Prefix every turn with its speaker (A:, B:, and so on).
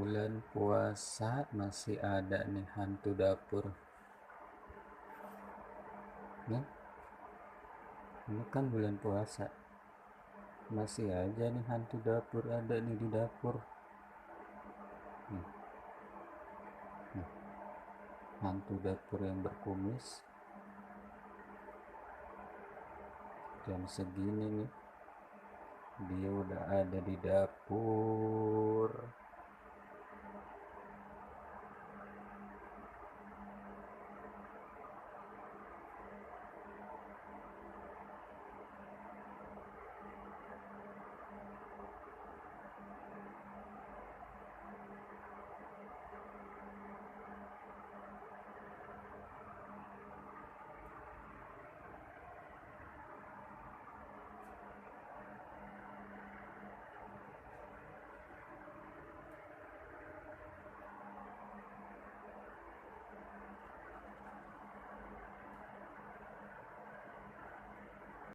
A: bulan puasa masih ada nih hantu dapur nih. Ini kan bulan puasa, masih aja nih hantu dapur ada nih di dapur nih, nih. Hantu dapur yang berkumis jam segini nih, dia udah ada di dapur.